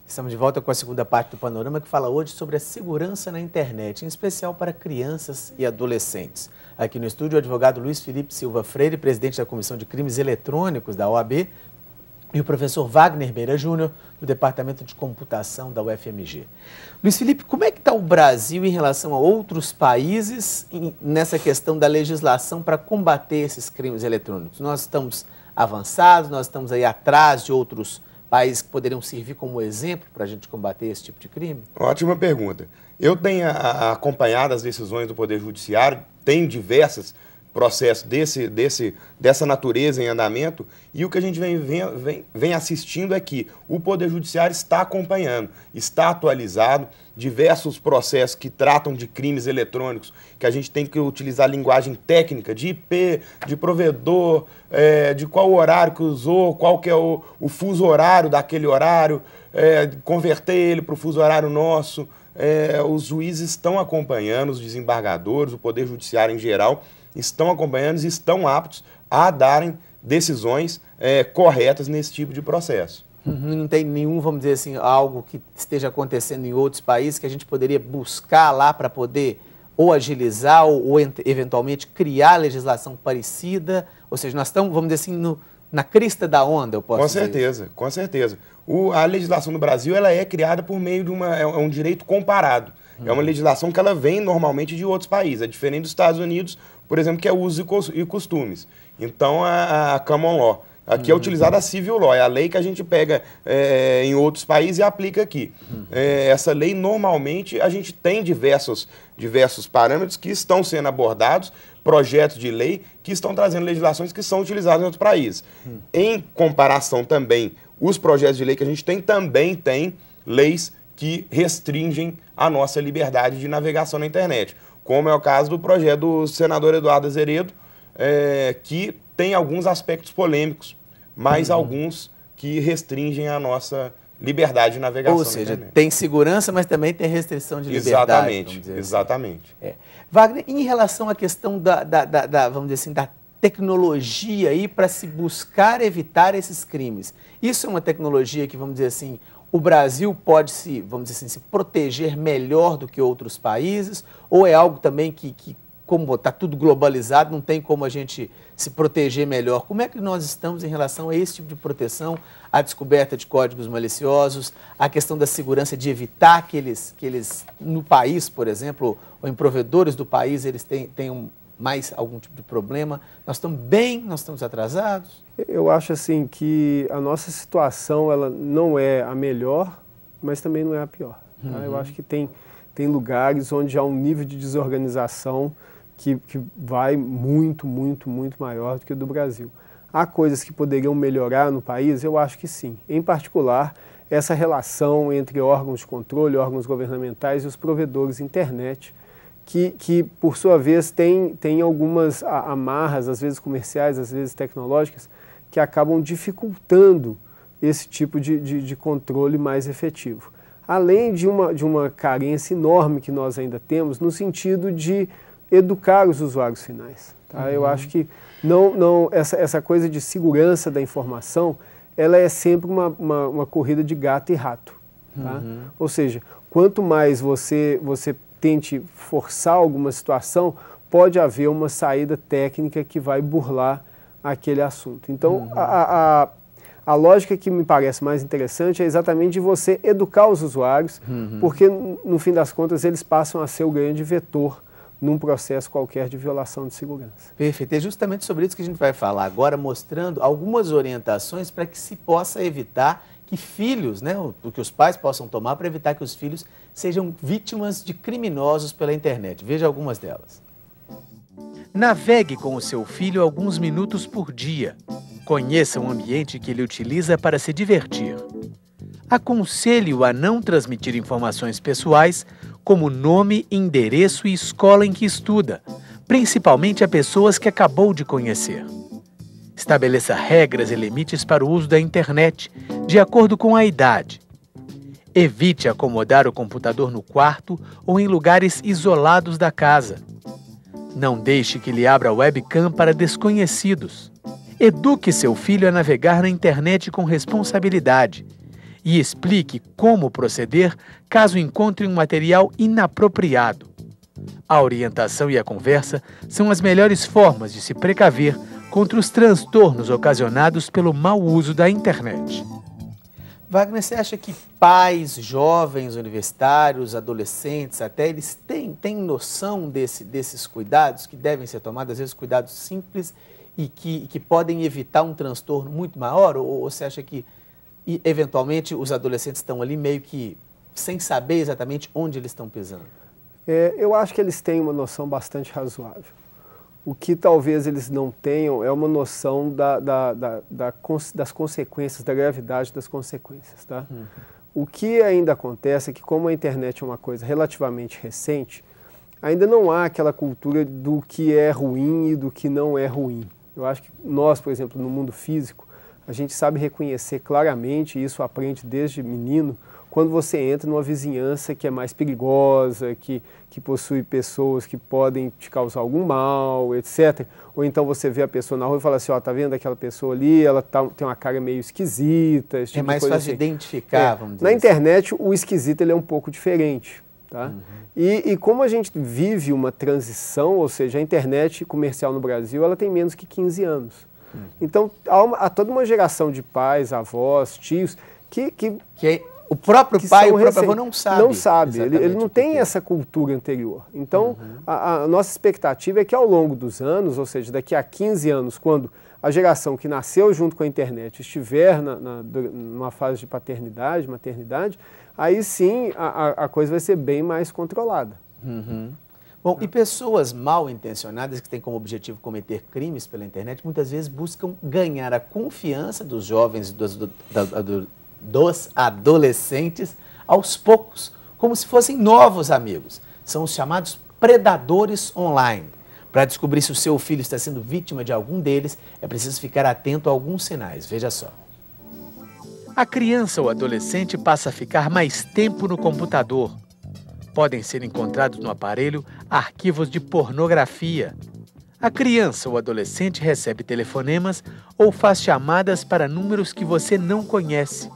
Estamos de volta com a segunda parte do Panorama, que fala hoje sobre a segurança na internet, em especial para crianças e adolescentes. Aqui no estúdio, o advogado Luiz Felipe Silva Freire, presidente da Comissão de Crimes Eletrônicos da OAB, e o professor Wagner Beira Júnior, do Departamento de Computação da UFMG. Luiz Felipe, como é que está o Brasil em relação a outros países nessa questão da legislação para combater esses crimes eletrônicos? Nós estamos avançados, nós estamos aí atrás de outros países que poderiam servir como exemplo para a gente combater esse tipo de crime? Ótima pergunta. Eu tenho acompanhado as decisões do Poder Judiciário, tem diversos processos dessa natureza em andamento, e o que a gente vem assistindo é que o Poder Judiciário está acompanhando, está atualizado, diversos processos que tratam de crimes eletrônicos, que a gente tem que utilizar linguagem técnica, de IP, de provedor, de qual horário que usou, qual que é o fuso horário daquele horário, converter ele para o fuso horário nosso. Os juízes estão acompanhando, os desembargadores, o Poder Judiciário em geral, estão acompanhando e estão aptos a darem decisões corretas nesse tipo de processo. Não tem nenhum, vamos dizer assim, algo que esteja acontecendo em outros países que a gente poderia buscar lá para poder ou agilizar ou eventualmente criar legislação parecida? Ou seja, nós estamos, vamos dizer assim, na crista da onda, eu posso dizer. Com certeza, com certeza. A legislação no Brasil ela é criada por meio de um direito comparado. É uma legislação que ela vem normalmente de outros países. É diferente dos Estados Unidos, por exemplo, que é uso e costumes. Então, a common law. Aqui é utilizada a civil law, é a lei que a gente pega em outros países e aplica aqui. Essa lei, normalmente, a gente tem diversos parâmetros que estão sendo abordados, projetos de lei que estão trazendo legislações que são utilizadas em outros países. Em comparação também, os projetos de lei que a gente tem também tem leis que restringem a nossa liberdade de navegação na internet, como é o caso do projeto do senador Eduardo Azeredo, que tem alguns aspectos polêmicos, mas alguns que restringem a nossa liberdade de navegação. Ou seja, tem segurança, mas também tem restrição de liberdade. Exatamente, exatamente. Assim. Wagner, em relação à questão vamos dizer assim, da tecnologia aí para se buscar evitar esses crimes, isso é uma tecnologia que, vamos dizer assim, o Brasil pode vamos dizer assim, se proteger melhor do que outros países, ou é algo também que como está tudo globalizado, não tem como a gente se proteger melhor? Como é que nós estamos em relação a esse tipo de proteção, a descoberta de códigos maliciosos, a questão da segurança de evitar que eles no país, por exemplo, ou em provedores do país, eles tenham mais algum tipo de problema? Nós estamos bem? Nós estamos atrasados? Eu acho assim que a nossa situação ela não é a melhor, mas também não é a pior. Tá? Eu acho que tem lugares onde há um nível de desorganização que vai muito maior do que o do Brasil. Há coisas que poderiam melhorar no país? Eu acho que sim. Em particular, essa relação entre órgãos de controle, órgãos governamentais e os provedores de internet, que por sua vez, tem algumas amarras, às vezes comerciais, às vezes tecnológicas, que acabam dificultando esse tipo de controle mais efetivo. Além de uma carência enorme que nós ainda temos no sentido de educar os usuários finais. Tá? Eu acho que essa coisa de segurança da informação, ela é sempre uma corrida de gato e rato. Tá? Ou seja, quanto mais você tente forçar alguma situação, pode haver uma saída técnica que vai burlar aquele assunto. Então, a lógica que me parece mais interessante é exatamente de você educar os usuários, porque, no fim das contas, eles passam a ser o grande vetor num processo qualquer de violação de segurança. Perfeito. É justamente sobre isso que a gente vai falar agora, mostrando algumas orientações para que se possa evitar que filhos, o que os pais possam tomar para evitar que os filhos sejam vítimas de criminosos pela internet. Veja algumas delas. Navegue com o seu filho alguns minutos por dia. Conheça o ambiente que ele utiliza para se divertir. Aconselhe-o a não transmitir informações pessoais como nome, endereço e escola em que estuda, principalmente a pessoas que acabou de conhecer. Estabeleça regras e limites para o uso da internet, de acordo com a idade. Evite acomodar o computador no quarto ou em lugares isolados da casa. Não deixe que ele abra a webcam para desconhecidos. Eduque seu filho a navegar na internet com responsabilidade e explique como proceder caso encontre um material inapropriado. A orientação e a conversa são as melhores formas de se precaver contra os transtornos ocasionados pelo mau uso da internet. Wagner, você acha que pais, jovens, universitários, adolescentes, até eles têm noção desses cuidados que devem ser tomados, às vezes cuidados simples e que podem evitar um transtorno muito maior? Ou você acha que, eventualmente, os adolescentes estão ali meio que sem saber exatamente onde eles estão pisando? Eu acho que eles têm uma noção bastante razoável. O que talvez eles não tenham é uma noção das consequências, da gravidade das consequências. Tá? O que ainda acontece é que, como a internet é uma coisa relativamente recente, ainda não há aquela cultura do que é ruim e do que não é ruim. Eu acho que nós, por exemplo, no mundo físico, a gente sabe reconhecer claramente, e isso aprende desde menino, quando você entra numa vizinhança que é mais perigosa, que possui pessoas que podem te causar algum mal, etc. Ou então você vê a pessoa na rua e fala assim, ó, tá vendo aquela pessoa ali, ela tem uma cara meio esquisita, esse tipo é mais de coisa fácil assim. de identificar, vamos dizer Na assim. internet, o esquisito ele é um pouco diferente. Tá? E como a gente vive uma transição, ou seja, a internet comercial no Brasil, ela tem menos que 15 anos. Então, há toda uma geração de pais, avós, tios, que o próprio pai, o próprio recém, avô não sabe. Não sabe, ele não tem essa cultura anterior. Então, a nossa expectativa é que ao longo dos anos, ou seja, daqui a 15 anos, quando a geração que nasceu junto com a internet estiver numa fase de paternidade, maternidade, aí sim a coisa vai ser bem mais controlada. Bom, e pessoas mal intencionadas que têm como objetivo cometer crimes pela internet, muitas vezes buscam ganhar a confiança dos jovens e dos adolescentes aos poucos, como se fossem novos amigos. São os chamados predadores online. Para descobrir se o seu filho está sendo vítima de algum deles, é preciso ficar atento a alguns sinais. Veja só. A criança ou adolescente passa a ficar mais tempo no computador. Podem ser encontrados no aparelho arquivos de pornografia. A criança ou adolescente recebe telefonemas ou faz chamadas para números que você não conhece.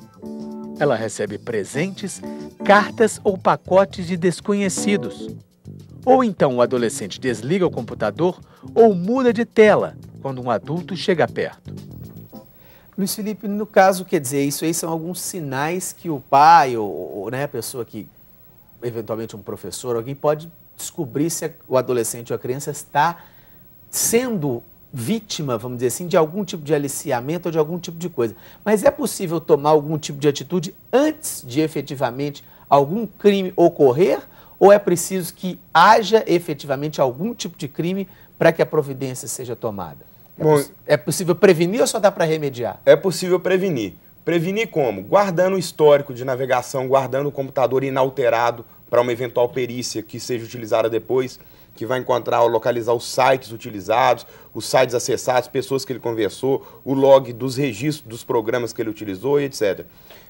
Ela recebe presentes, cartas ou pacotes de desconhecidos. Ou então o adolescente desliga o computador ou muda de tela quando um adulto chega perto. Luiz Felipe, no caso, quer dizer, isso aí são alguns sinais que o pai ou né, a pessoa que, eventualmente um professor, alguém pode descobrir se o adolescente ou a criança está sendo vítima, vamos dizer assim, de algum tipo de aliciamento ou de algum tipo de coisa. Mas é possível tomar algum tipo de atitude antes de efetivamente algum crime ocorrer? Ou é preciso que haja efetivamente algum tipo de crime para que a providência seja tomada? É possível prevenir ou só dá para remediar? É possível prevenir. Prevenir como? Guardando o histórico de navegação, guardando o computador inalterado para uma eventual perícia que seja utilizada depois, que vai encontrar ou localizar os sites utilizados, os sites acessados, pessoas que ele conversou, o log dos registros dos programas que ele utilizou e etc.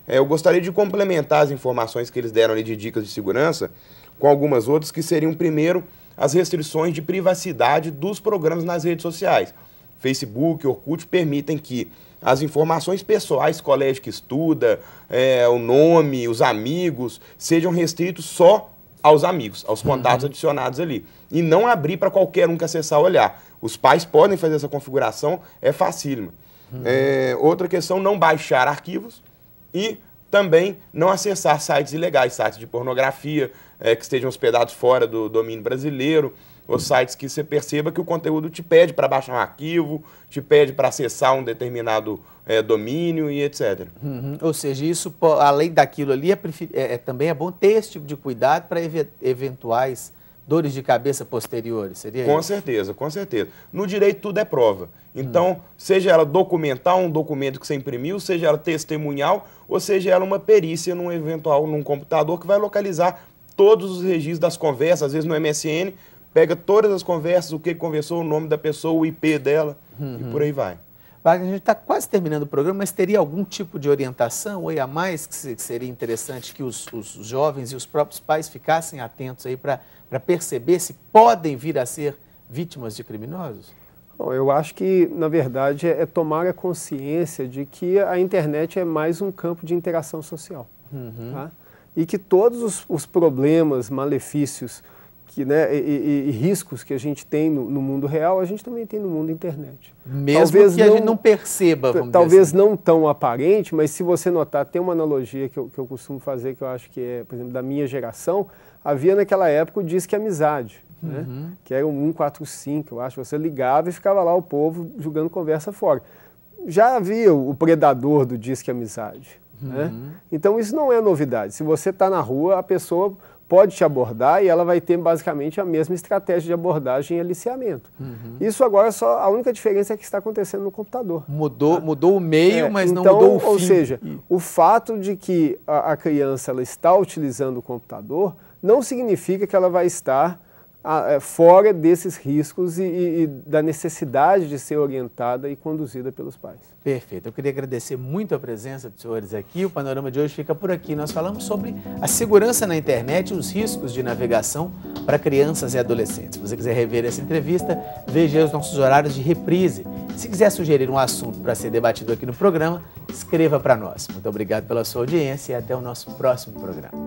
Eu gostaria de complementar as informações que eles deram ali de dicas de segurança com algumas outras que seriam, primeiro, as restrições de privacidade dos programas nas redes sociais. Facebook, Orkut permitem que as informações pessoais, colégio que estuda, o nome, os amigos, sejam restritos só aos amigos, aos contatos adicionados ali. E não abrir para qualquer um que acessar olhar. Os pais podem fazer essa configuração, é facílima. Outra questão, não baixar arquivos e também não acessar sites ilegais, sites de pornografia, que estejam hospedados fora do domínio brasileiro, ou sites que você perceba que o conteúdo te pede para baixar um arquivo, te pede para acessar um determinado domínio e etc. Ou seja, isso, além daquilo ali, também é bom ter esse tipo de cuidado para eventuais dores de cabeça posteriores, seria Com isso? certeza, com certeza. No direito tudo é prova. Então, seja ela documental, um documento que você imprimiu, seja ela testemunhal, ou seja ela uma perícia num computador que vai localizar todos os registros das conversas, às vezes no MSN, pega todas as conversas, o que conversou, o nome da pessoa, o IP dela e por aí vai. Wagner, a gente está quase terminando o programa, mas teria algum tipo de orientação ou a mais que seria interessante que os jovens e os próprios pais ficassem atentos aí para perceber se podem vir a ser vítimas de criminosos? Bom, eu acho que, na verdade, é tomar a consciência de que a internet é mais um campo de interação social. Tá? E que todos os problemas, malefícios né, e riscos que a gente tem no mundo real, a gente também tem no mundo internet. Mesmo talvez que a gente não perceba, vamos talvez dizer assim. Não tão aparente, mas se você notar, tem uma analogia que eu costumo fazer, que eu acho que é, por exemplo, da minha geração, havia naquela época o Disque Amizade, né, que era um 145, eu acho, você ligava e ficava lá o povo jogando conversa fora. Já havia o predador do Disque Amizade. Né? Então isso não é novidade. Se você está na rua, a pessoa pode te abordar e ela vai ter basicamente a mesma estratégia de abordagem e aliciamento. Isso agora só a única diferença é que está acontecendo no computador. Mudou o meio, mas então, não mudou o fim. Ou seja, o fato de que a criança ela está utilizando o computador não significa que ela vai estar fora desses riscos e da necessidade de ser orientada e conduzida pelos pais. Perfeito. Eu queria agradecer muito a presença dos senhores aqui. O Panorama de hoje fica por aqui. Nós falamos sobre a segurança na internet e os riscos de navegação para crianças e adolescentes. Se você quiser rever essa entrevista, veja os nossos horários de reprise. Se quiser sugerir um assunto para ser debatido aqui no programa, escreva para nós. Muito obrigado pela sua audiência e até o nosso próximo programa.